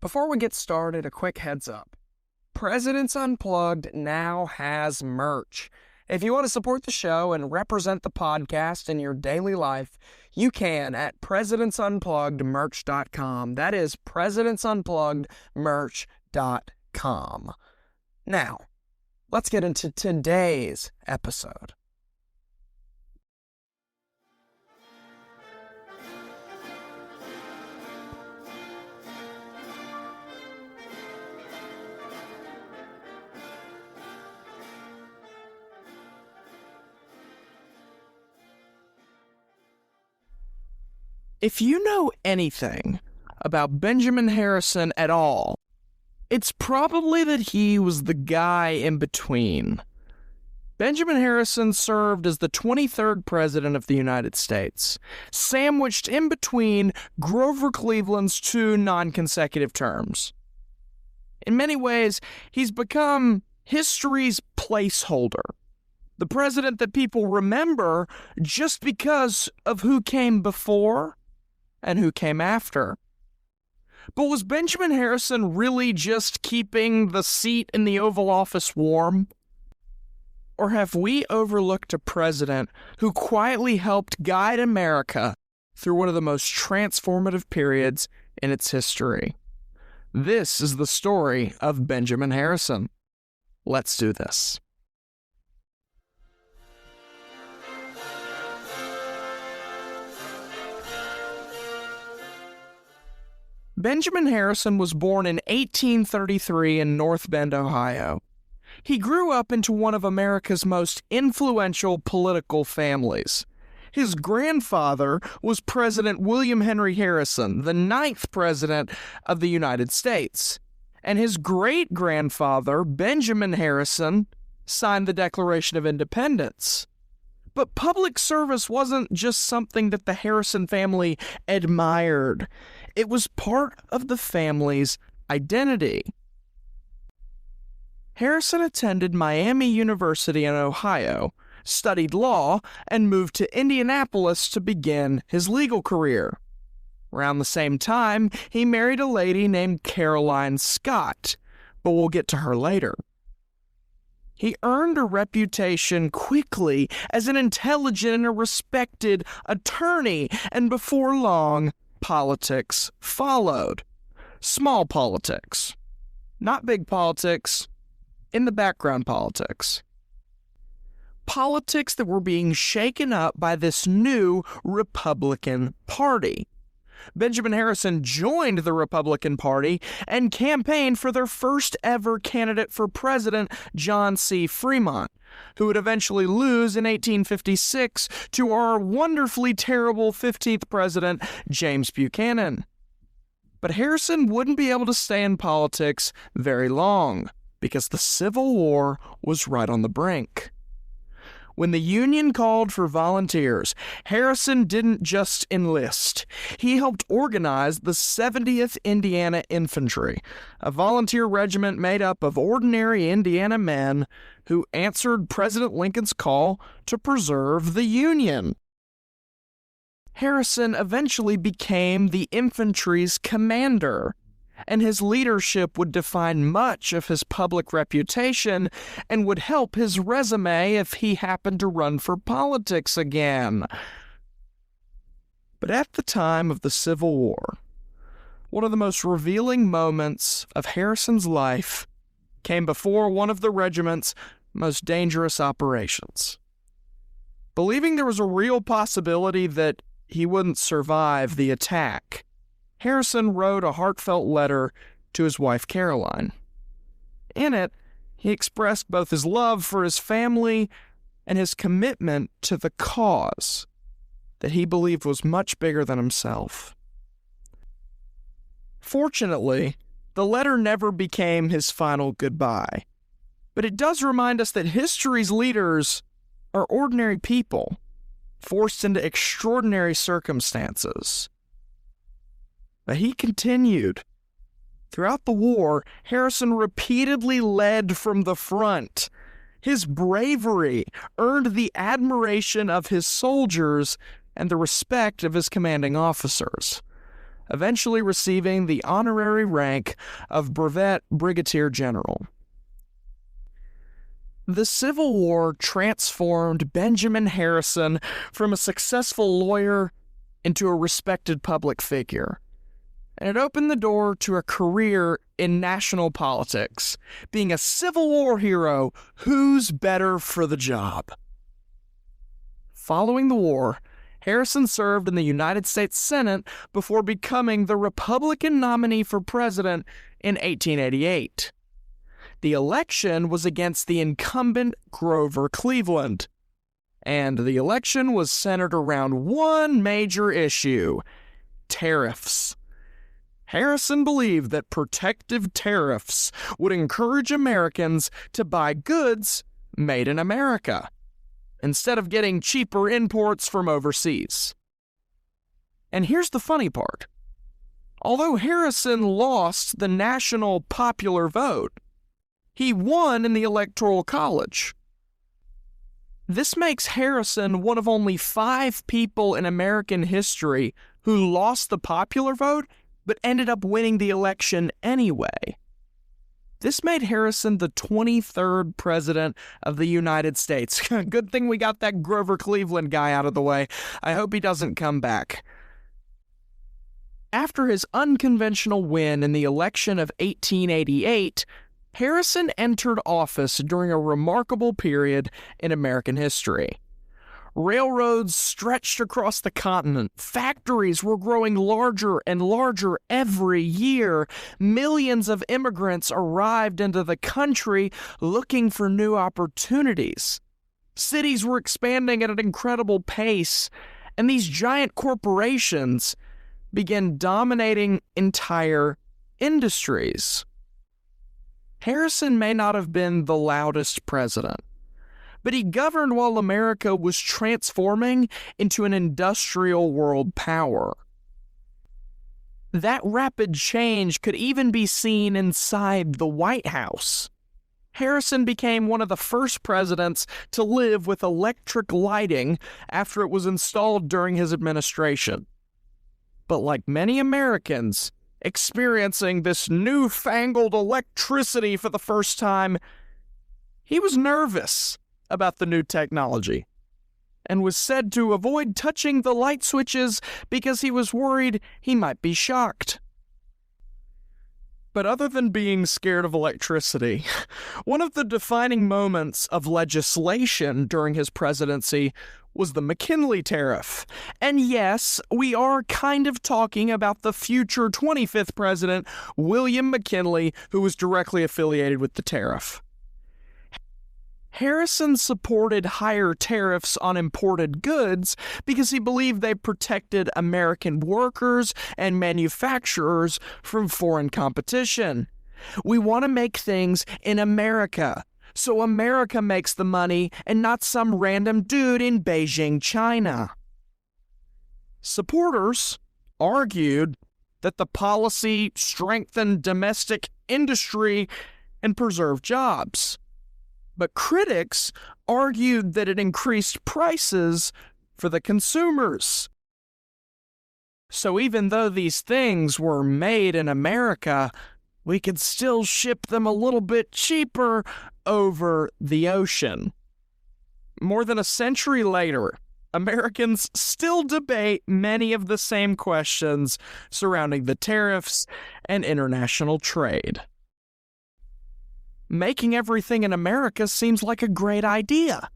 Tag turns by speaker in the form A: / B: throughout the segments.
A: Before we get started, a quick heads up. Presidents Unplugged now has merch. If you want to support the show and represent the podcast in your daily life, you can at presidentsunpluggedmerch.com. That is presidentsunpluggedmerch.com. Now, let's get into today's episode. If you know anything about Benjamin Harrison at all, it's probably that he was the guy in between. Benjamin Harrison served as the 23rd President of the United States, sandwiched in between Grover Cleveland's two non-consecutive terms. In many ways, he's become history's placeholder, the president that people remember just because of who came before and who came after. But was Benjamin Harrison really just keeping the seat in the Oval Office warm? Or have we overlooked a president who quietly helped guide America through one of the most transformative periods in its history? This is the story of Benjamin Harrison. Let's do this. Benjamin Harrison was born in 1833 in North Bend, Ohio. He grew up into one of America's most influential political families. His grandfather was President William Henry Harrison, the 9th President of the United States. And his great-grandfather, Benjamin Harrison, signed the Declaration of Independence. But public service wasn't just something that the Harrison family admired. It was part of the family's identity. Harrison attended Miami University in Ohio, studied law, and moved to Indianapolis to begin his legal career. Around the same time, he married a lady named Caroline Scott, but we'll get to her later. He earned a reputation quickly as an intelligent and respected attorney, and before long, politics followed. Small politics. Not big politics. In the background politics. Politics that were being shaken up by this new Republican Party. Benjamin Harrison joined the Republican Party and campaigned for their first ever candidate for president, John C. Fremont, who would eventually lose in 1856 to our wonderfully terrible 15th president, James Buchanan. But Harrison wouldn't be able to stay in politics very long, because the Civil War was right on the brink. When the Union called for volunteers, Harrison didn't just enlist. He helped organize the 70th Indiana Infantry, a volunteer regiment made up of ordinary Indiana men who answered President Lincoln's call to preserve the Union. Harrison eventually became the infantry's commander, and his leadership would define much of his public reputation and would help his resume if he happened to run for politics again. But at the time of the Civil War, one of the most revealing moments of Harrison's life came before one of the regiment's most dangerous operations. Believing there was a real possibility that he wouldn't survive the attack, Harrison wrote a heartfelt letter to his wife, Caroline. In it, he expressed both his love for his family and his commitment to the cause that he believed was much bigger than himself. Fortunately, the letter never became his final goodbye, but it does remind us that history's leaders are ordinary people, forced into extraordinary circumstances. But he continued. Throughout the war, Harrison repeatedly led from the front. His bravery earned the admiration of his soldiers and the respect of his commanding officers. eventually receiving the honorary rank of Brevet Brigadier General. The Civil War transformed Benjamin Harrison from a successful lawyer into a respected public figure, and it opened the door to a career in national politics, being a Civil War hero who's better for the job. Following the war, Harrison served in the United States Senate before becoming the Republican nominee for president in 1888. The election was against the incumbent Grover Cleveland, and the election was centered around one major issue: tariffs. Harrison believed that protective tariffs would encourage Americans to buy goods made in America, instead of getting cheaper imports from overseas. And here's the funny part. Although Harrison lost the national popular vote, he won in the Electoral College. This makes Harrison one of only 5 people in American history who lost the popular vote but ended up winning the election anyway. This made Harrison the 23rd president of the United States. Good thing we got that Grover Cleveland guy out of the way. I hope he doesn't come back. After his unconventional win in the election of 1888, Harrison entered office during a remarkable period in American history. Railroads stretched across the continent. Factories were growing larger and larger every year. Millions of immigrants arrived into the country looking for new opportunities. Cities were expanding at an incredible pace, and these giant corporations began dominating entire industries. Harrison may not have been the loudest president, but he governed while America was transforming into an industrial world power. That rapid change could even be seen inside the White House. Harrison became one of the first presidents to live with electric lighting after it was installed during his administration. But like many Americans experiencing this newfangled electricity for the first time, he was nervous about the new technology and was said to avoid touching the light switches because he was worried he might be shocked. But other than being scared of electricity, one of the defining moments of legislation during his presidency was the McKinley Tariff. And yes, we are kind of talking about the future 25th president, William McKinley, who was directly affiliated with the tariff. Harrison supported higher tariffs on imported goods because he believed they protected American workers and manufacturers from foreign competition. We want to make things in America, so America makes the money and not some random dude in Beijing, China. Supporters argued that the policy strengthened domestic industry and preserved jobs. But critics argued that it increased prices for the consumers. So even though these things were made in America, we could still ship them a little bit cheaper over the ocean. More than a century later, Americans still debate many of the same questions surrounding the tariffs and international trade. Making everything in America seems like a great idea.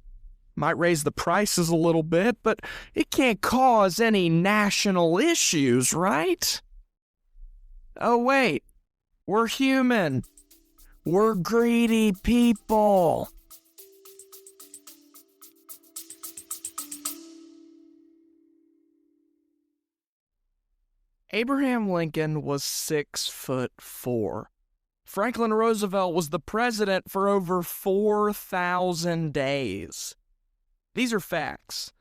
A: Might raise the prices a little bit, but it can't cause any national issues, right? Oh wait, we're human. We're greedy people. Abraham Lincoln was 6'4". Franklin Roosevelt was the president for over 4,000 days. These are facts.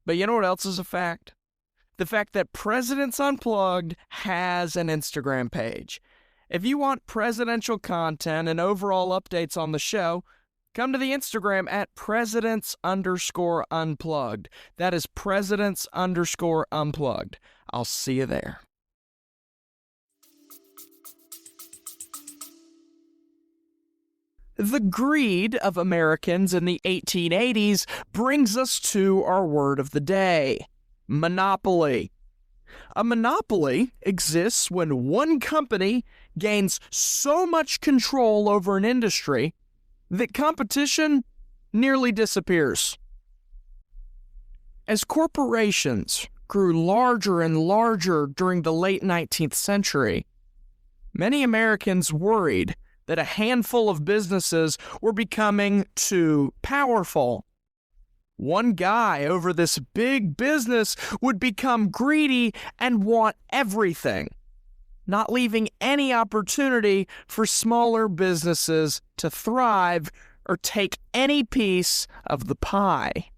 A: But you know what else is a fact? The fact that Presidents Unplugged has an Instagram page. If you want presidential content and overall updates on the show, come to the Instagram at Presidents_Unplugged. That is Presidents_Unplugged. I'll see you there. The greed of Americans in the 1880s brings us to our word of the day: monopoly. A monopoly exists when one company gains so much control over an industry that competition nearly disappears. As corporations grew larger and larger during the late 19th century, many Americans worried that a handful of businesses were becoming too powerful. One guy over this big business would become greedy and want everything, not leaving any opportunity for smaller businesses to thrive or take any piece of the pie.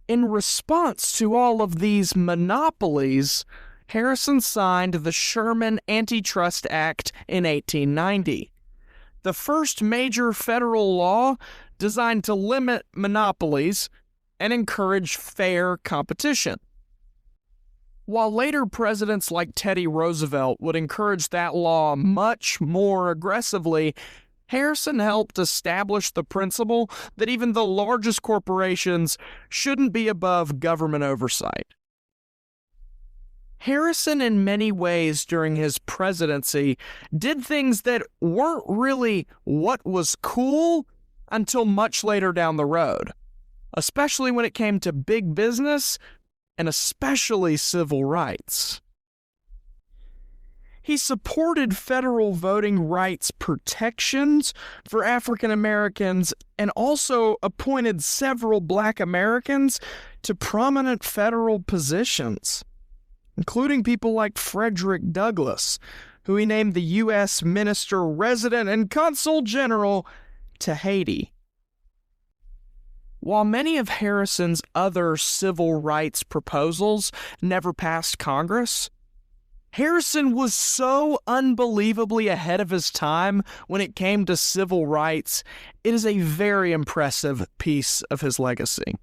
A: In response to all of these monopolies, Harrison signed the Sherman Antitrust Act in 1890, the first major federal law designed to limit monopolies and encourage fair competition. While later presidents like Teddy Roosevelt would encourage that law much more aggressively, Harrison helped establish the principle that even the largest corporations shouldn't be above government oversight. Harrison, in many ways during his presidency, did things that weren't really what was cool until much later down the road, especially when it came to big business and especially civil rights. He supported federal voting rights protections for African Americans and also appointed several Black Americans to prominent federal positions, including people like Frederick Douglass, who he named the U.S. Minister Resident and Consul General to Haiti. While many of Harrison's other civil rights proposals never passed Congress, Harrison was so unbelievably ahead of his time when it came to civil rights, it is a very impressive piece of his legacy.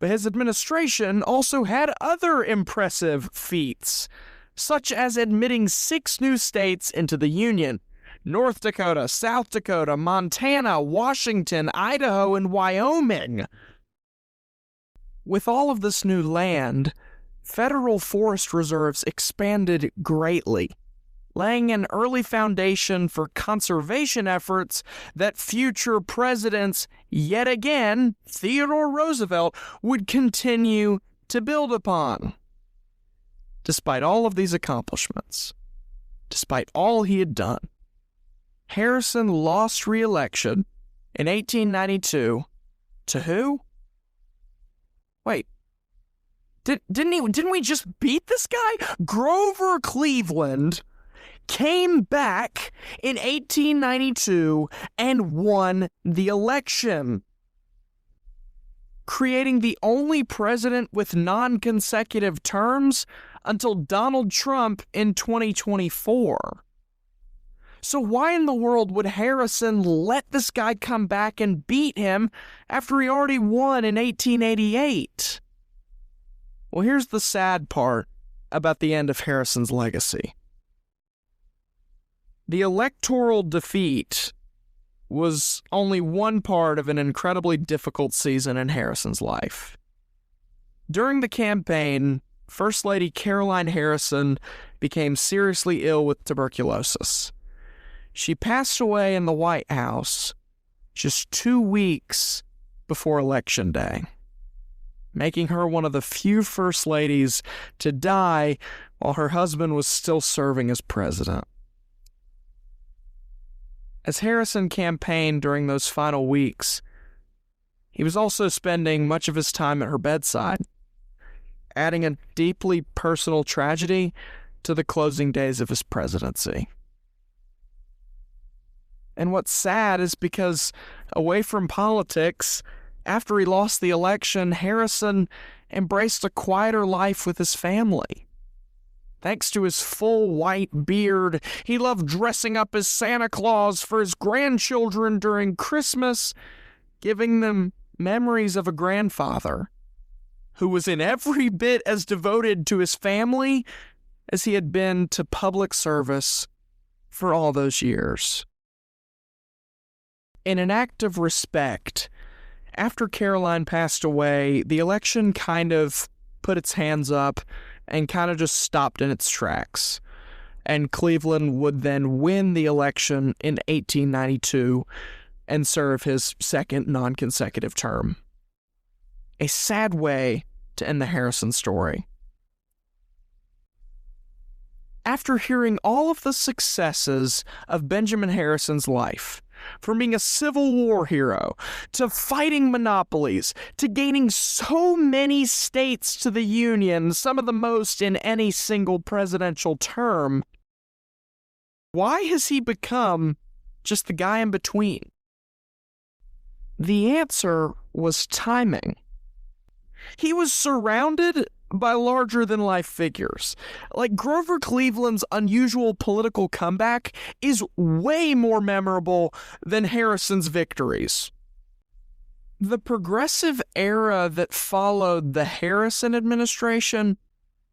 A: But his administration also had other impressive feats, such as admitting 6 new states into the Union: North Dakota, South Dakota, Montana, Washington, Idaho, and Wyoming. With all of this new land, federal forest reserves expanded greatly, laying an early foundation for conservation efforts that future presidents, yet again, Theodore Roosevelt, would continue to build upon. Despite all of these accomplishments, despite all he had done, Harrison lost re-election in 1892 to who? Wait, didn't we just beat this guy? Grover Cleveland came back in 1892 and won the election, creating the only president with non-consecutive terms until Donald Trump in 2024. So why in the world would Harrison let this guy come back and beat him after he already won in 1888? Well, here's the sad part about the end of Harrison's legacy. The electoral defeat was only one part of an incredibly difficult season in Harrison's life. During the campaign, First Lady Caroline Harrison became seriously ill with tuberculosis. She passed away in the White House just 2 weeks before Election Day, making her one of the few first ladies to die while her husband was still serving as president. As Harrison campaigned during those final weeks, he was also spending much of his time at her bedside, adding a deeply personal tragedy to the closing days of his presidency. And what's sad is because, away from politics, after he lost the election, Harrison embraced a quieter life with his family. Thanks to his full white beard, he loved dressing up as Santa Claus for his grandchildren during Christmas, giving them memories of a grandfather who was in every bit as devoted to his family as he had been to public service for all those years. In an act of respect, after Caroline passed away, the election kind of put its hands up and kind of just stopped in its tracks. And Cleveland would then win the election in 1892 and serve his second non-consecutive term. A sad way to end the Harrison story. After hearing all of the successes of Benjamin Harrison's life, from being a Civil War hero, to fighting monopolies, to gaining so many states to the Union, some of the most in any single presidential term, why has he become just the guy in between? The answer was timing. He was surrounded by larger-than-life figures. Like, Grover Cleveland's unusual political comeback is way more memorable than Harrison's victories. The progressive era that followed the Harrison administration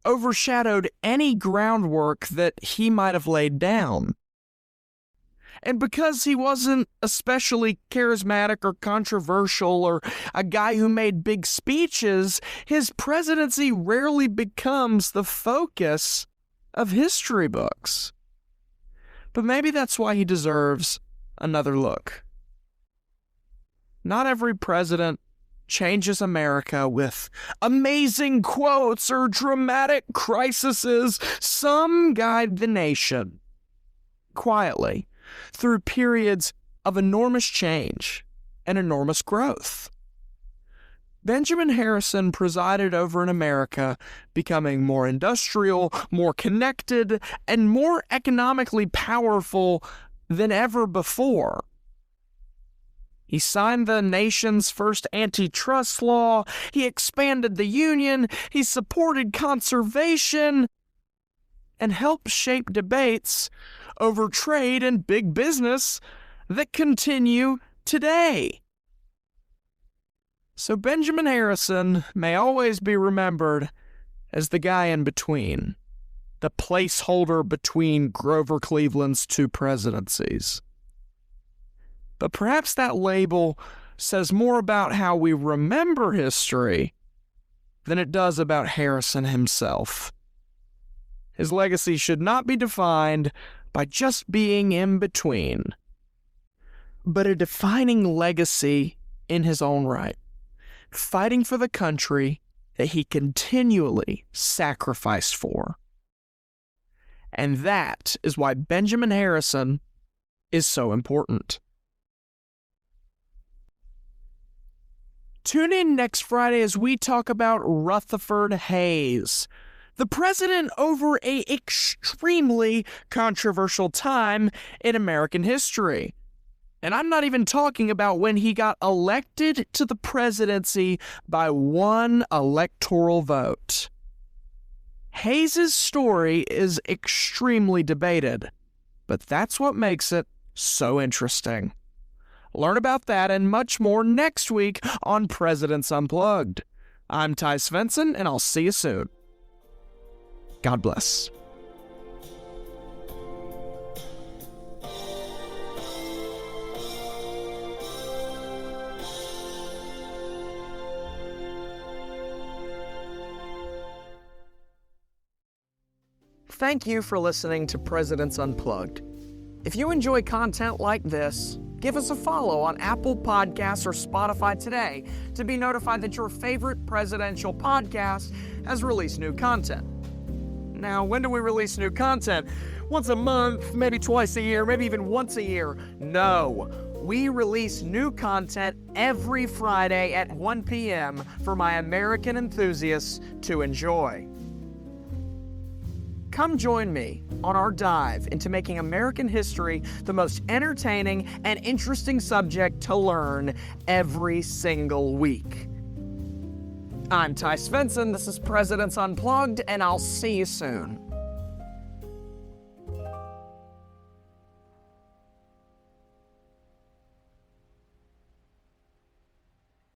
A: overshadowed any groundwork that he might have laid down. And because he wasn't especially charismatic or controversial or a guy who made big speeches, his presidency rarely becomes the focus of history books. But maybe that's why he deserves another look. Not every president changes America with amazing quotes or dramatic crises. Some guide the nation quietly through periods of enormous change and enormous growth. Benjamin Harrison presided over an America becoming more industrial, more connected, and more economically powerful than ever before. He signed the nation's first antitrust law, he expanded the Union, he supported conservation, and helped shape debates over trade and big business that continue today. So Benjamin Harrison may always be remembered as the guy in between, the placeholder between Grover Cleveland's two presidencies. But perhaps that label says more about how we remember history than it does about Harrison himself. His legacy should not be defined by just being in between, but a defining legacy in his own right, fighting for the country that he continually sacrificed for. And that is why Benjamin Harrison is so important. Tune in next Friday as we talk about Rutherford Hayes, the president over an extremely controversial time in American history. And I'm not even talking about when he got elected to the presidency by one electoral vote. Hayes' story is extremely debated, but that's what makes it so interesting. Learn about that and much more next week on Presidents Unplugged. I'm Ty Svensson, and I'll see you soon. God bless. Thank you for listening to Presidents Unplugged. If you enjoy content like this, give us a follow on Apple Podcasts or Spotify today to be notified that your favorite presidential podcast has released new content. Now, when do we release new content? Once a month, maybe twice a year, maybe even once a year? No. We release new content every Friday at 1 p.m. for my American enthusiasts to enjoy. Come join me on our dive into making American history the most entertaining and interesting subject to learn every single week. I'm Ty Svensson, this is Presidents Unplugged, and I'll see you soon.